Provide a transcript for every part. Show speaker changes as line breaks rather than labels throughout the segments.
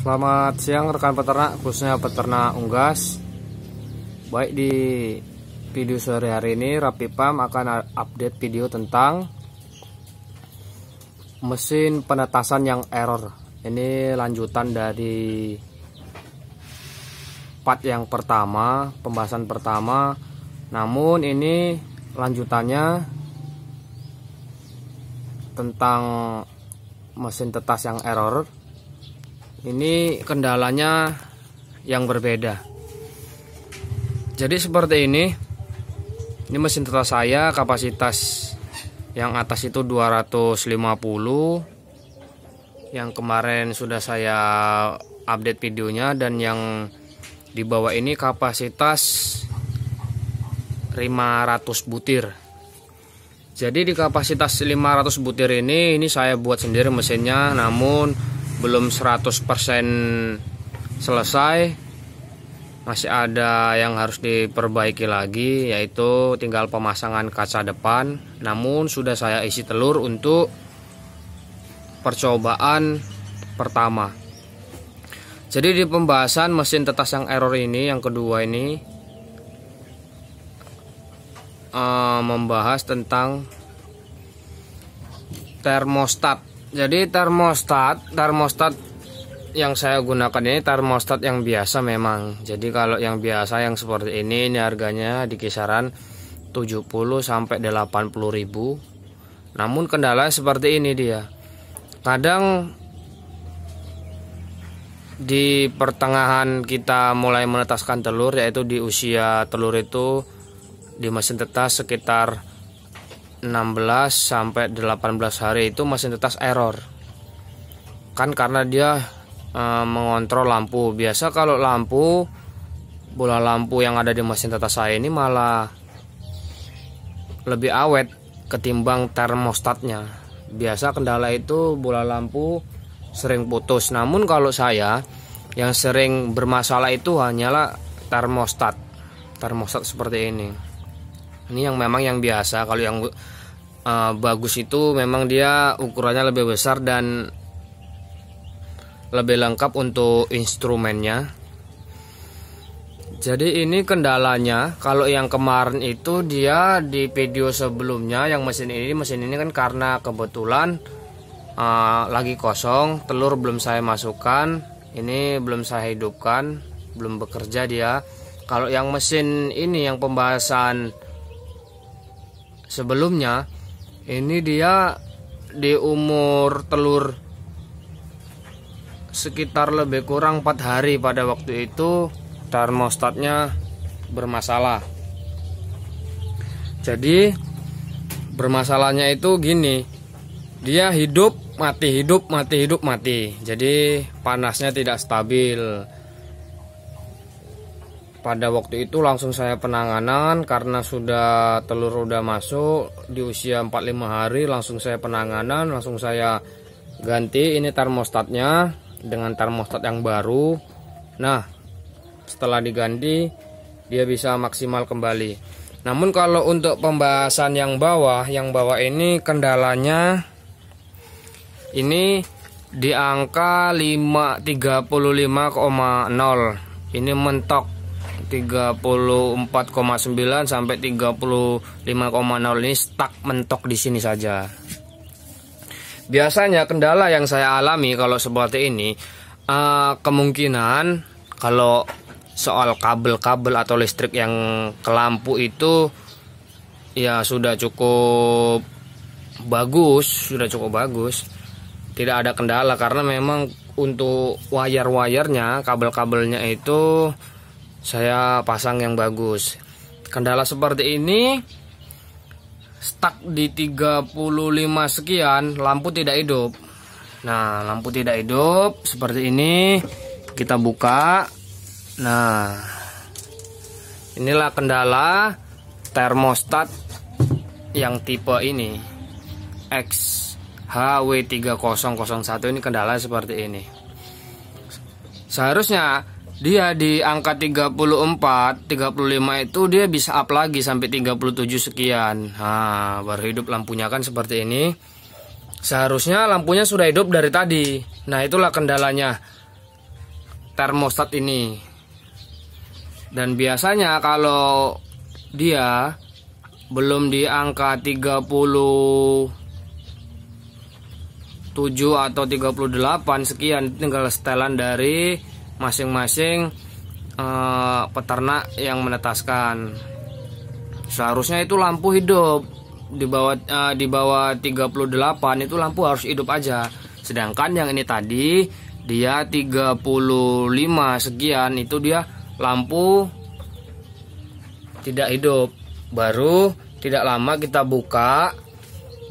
Selamat siang rekan peternak, khususnya peternak unggas. Baik, di video sore hari ini Rapi Farm akan update video tentang mesin penetasan yang error. Ini lanjutan dari part yang pertama, pembahasan pertama. Namun ini lanjutannya tentang mesin tetas yang error. Ini kendalanya yang berbeda. Jadi seperti ini mesin tetas saya, kapasitas yang atas itu 250. Yang kemarin sudah saya update videonya, dan yang di bawah ini kapasitas 500 butir. Jadi di kapasitas 500 butir ini saya buat sendiri mesinnya, namun belum 100% selesai. Masih ada yang harus diperbaiki lagi, yaitu tinggal pemasangan kaca depan. Namun sudah saya isi telur untuk percobaan pertama. Jadi di pembahasan mesin tetas yang error ini, yang kedua ini, membahas tentang termostat. Jadi termostat yang saya gunakan ini termostat yang biasa memang. Jadi kalau yang biasa yang seperti ini harganya di kisaran 70 sampai 80 ribu. Namun kendala seperti ini dia. Kadang di pertengahan kita mulai menetaskan telur, yaitu di usia telur itu di mesin tetas sekitar 16 sampai 18 hari itu mesin tetas error. Kan karena dia mengontrol lampu. Biasa kalau bola lampu yang ada di mesin tetas saya ini malah lebih awet ketimbang termostatnya. Biasa kendala itu bola lampu sering putus. Namun kalau saya yang sering bermasalah itu hanyalah termostat seperti ini. Ini yang memang yang biasa. Kalau yang bagus itu memang dia ukurannya lebih besar dan lebih lengkap untuk instrumennya. Jadi ini kendalanya. Kalau yang kemarin itu dia di video sebelumnya, yang mesin ini kan karena kebetulan lagi kosong, telur belum saya masukkan, ini belum saya hidupkan, belum bekerja dia. Kalau yang mesin ini yang pembahasan sebelumnya, ini dia di umur telur sekitar lebih kurang 4 hari pada waktu itu termostatnya bermasalah. Jadi bermasalahnya itu gini, dia hidup mati, hidup mati, hidup mati. Jadi panasnya tidak stabil. Pada waktu itu langsung saya penanganan karena sudah telur udah masuk di usia 45 hari, langsung saya penanganan, langsung saya ganti ini termostatnya dengan termostat yang baru. Nah, setelah diganti dia bisa maksimal kembali. Namun kalau untuk pembahasan yang bawah ini kendalanya ini di angka 35,0. Ini mentok 34,9 sampai 35,0. Ini stuck mentok di sini saja. Biasanya kendala yang saya alami kalau seperti ini, kemungkinan kalau soal kabel-kabel atau listrik yang ke lampu itu ya sudah cukup bagus, tidak ada kendala, karena memang untuk wire-wirenya, kabel-kabelnya itu saya pasang yang bagus. Kendala seperti ini stuck di 35 sekian, lampu tidak hidup. Nah, lampu tidak hidup seperti ini. Kita buka. Nah, inilah kendala termostat yang tipe ini XHW3001. Ini kendala seperti ini. Seharusnya dia di angka 34, 35 itu dia bisa up lagi sampai 37 sekian. Nah, baru hidup lampunya kan seperti ini. Seharusnya lampunya sudah hidup dari tadi. Nah, itulah kendalanya. termostat ini. Dan biasanya kalau dia belum di angka 37 atau 38 sekian, tinggal setelan dari masing-masing peternak yang menetaskan. Seharusnya itu lampu hidup di bawah 38 itu lampu harus hidup aja. Sedangkan yang ini tadi dia 35 sekian itu dia lampu tidak hidup. Baru tidak lama kita buka,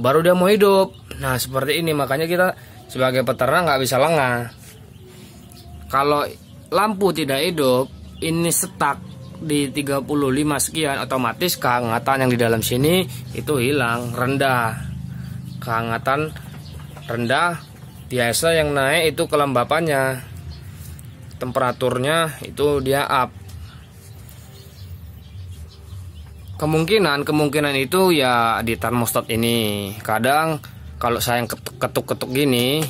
baru dia mau hidup. Nah seperti ini, makanya kita sebagai peternak nggak bisa lengah. Kalau lampu tidak hidup, ini stuck di 35 sekian, otomatis kehangatan yang di dalam sini itu hilang, rendah. Kehangatan rendah, biasa yang naik itu kelembapannya, temperaturnya itu dia up. Kemungkinan itu ya di termostat ini. Kadang kalau saya ketuk-ketuk gini,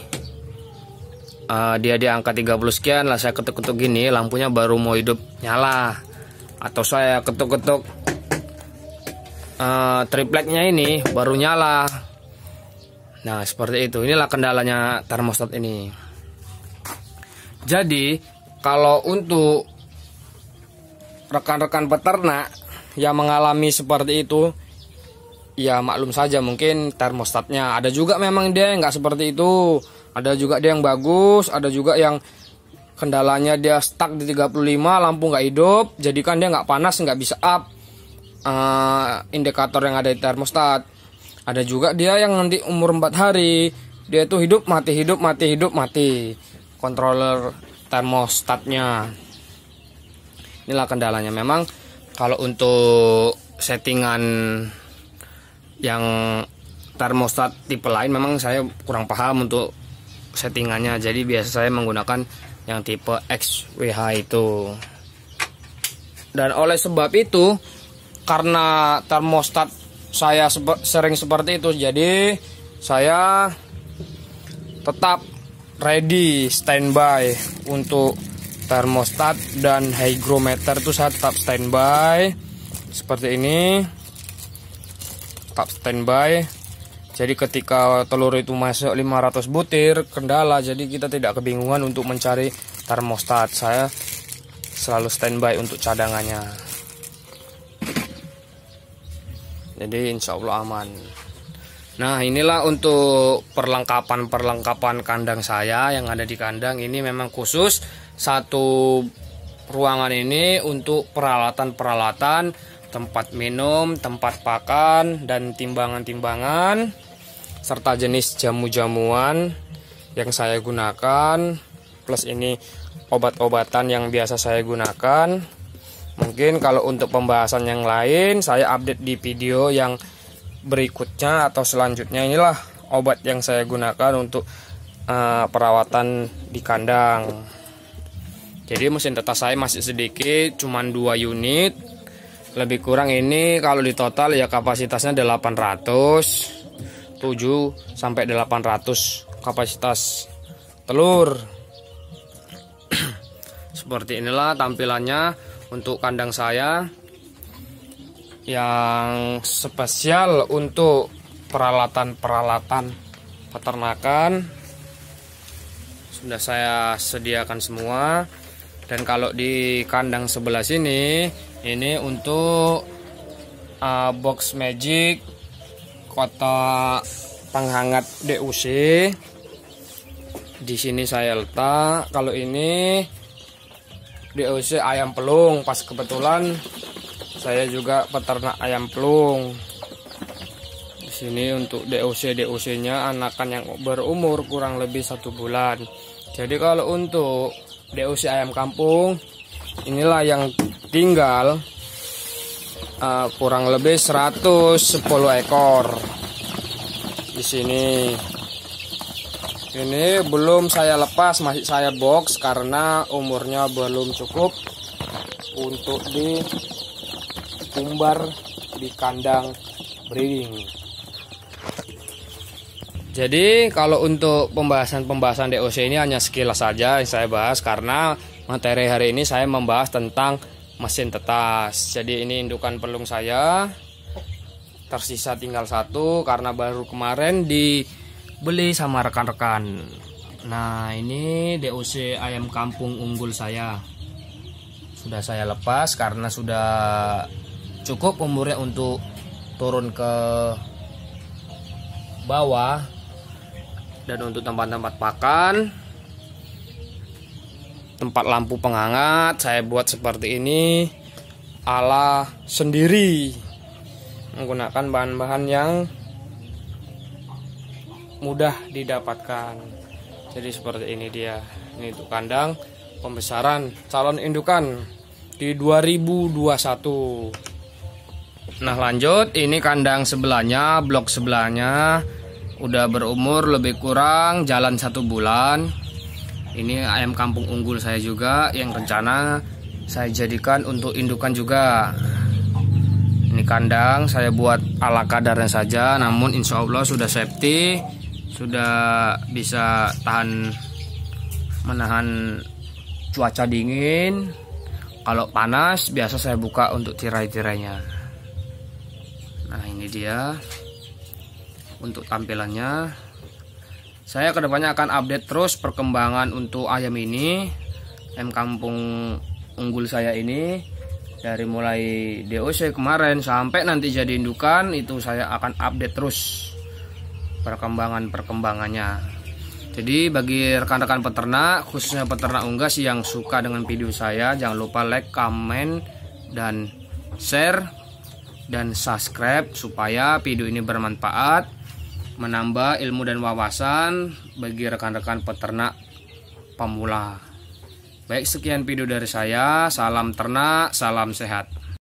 dia di angka 30 sekian lah, saya ketuk-ketuk gini, lampunya baru mau hidup nyala. Atau saya ketuk-ketuk tripleknya ini baru nyala. Nah seperti itu, inilah kendalanya termostat ini. Jadi kalau untuk rekan-rekan peternak yang mengalami seperti itu, ya maklum saja, mungkin termostatnya. Ada juga memang dia nggak seperti itu, ada juga dia yang bagus, ada juga yang kendalanya dia stuck di 35, lampu nggak hidup, jadi kan dia nggak panas, nggak bisa up indikator yang ada di termostat. Ada juga dia yang nanti umur 4 hari dia itu hidup mati, hidup mati, hidup mati controller termostatnya. Inilah kendalanya. Memang kalau untuk settingan yang termostat tipe lain memang saya kurang paham untuk settingannya, jadi biasa saya menggunakan yang tipe XWH itu. Dan oleh sebab itu, karena termostat saya sering seperti itu, jadi saya tetap ready, standby untuk termostat dan hygrometer itu saya tetap standby seperti ini, tetap standby. Jadi ketika telur itu masuk 500 butir kendala, jadi kita tidak kebingungan untuk mencari termostat. Saya selalu standby untuk cadangannya. Jadi insya Allah aman. Nah inilah untuk perlengkapan kandang saya yang ada di kandang. Ini memang khusus satu ruangan ini untuk peralatan-peralatan, tempat minum, tempat pakan, dan timbangan-timbangan, serta jenis jamu-jamuan yang saya gunakan, plus ini obat-obatan yang biasa saya gunakan. Mungkin kalau untuk pembahasan yang lain saya update di video yang berikutnya atau selanjutnya. Inilah obat yang saya gunakan untuk perawatan di kandang. Jadi mesin tetas saya masih sedikit, cuman 2 unit. Lebih kurang ini kalau di total ya kapasitasnya 800, 7 sampai 800 kapasitas telur. Seperti inilah tampilannya untuk kandang saya yang spesial untuk peralatan-peralatan peternakan. Sudah saya sediakan semua. Dan kalau di kandang sebelah sini, ini untuk box magic kotak penghangat DUC. Di sini saya letak. Kalau ini DUC ayam pelung, pas kebetulan saya juga peternak ayam pelung. Di sini untuk DUC-nya anakan yang berumur kurang lebih 1 bulan. Jadi kalau untuk DUC ayam kampung, inilah yang tinggal kurang lebih 110 ekor di sini. Ini belum saya lepas, masih saya box karena umurnya belum cukup untuk diumbar di kandang breeding. Jadi kalau untuk pembahasan DOC ini hanya sekilas saja yang saya bahas, karena Materi hari ini saya membahas tentang mesin tetas. Jadi ini indukan pelung saya, tersisa tinggal satu karena baru kemarin dibeli sama rekan-rekan. Nah, ini DOC ayam kampung unggul saya. Sudah saya lepas karena sudah cukup umurnya untuk turun ke bawah. Dan untuk tempat-tempat pakan, tempat lampu penghangat, saya buat seperti ini ala sendiri, menggunakan bahan-bahan yang mudah didapatkan. Jadi seperti ini dia. Ini untuk kandang pembesaran calon indukan di 2021. Nah, lanjut, ini kandang sebelahnya, blok sebelahnya udah berumur lebih kurang jalan 1 bulan. Ini ayam kampung unggul saya juga yang rencana saya jadikan untuk indukan juga. Ini kandang saya buat ala kadarnya saja, namun insya Allah sudah safety, sudah bisa menahan cuaca dingin. Kalau panas biasa saya buka untuk tirai-tirainya. Nah, ini dia untuk tampilannya. Saya kedepannya akan update terus perkembangan untuk ayam ini, ayam kampung unggul saya ini, dari mulai DOC kemarin sampai nanti jadi indukan. Itu saya akan update terus perkembangannya. Jadi bagi rekan-rekan peternak, khususnya peternak unggas yang suka dengan video saya, jangan lupa like, comment, dan share dan subscribe supaya video ini bermanfaat, menambah ilmu dan wawasan bagi rekan-rekan peternak pemula. Baik, sekian video dari saya. Salam ternak, salam sehat.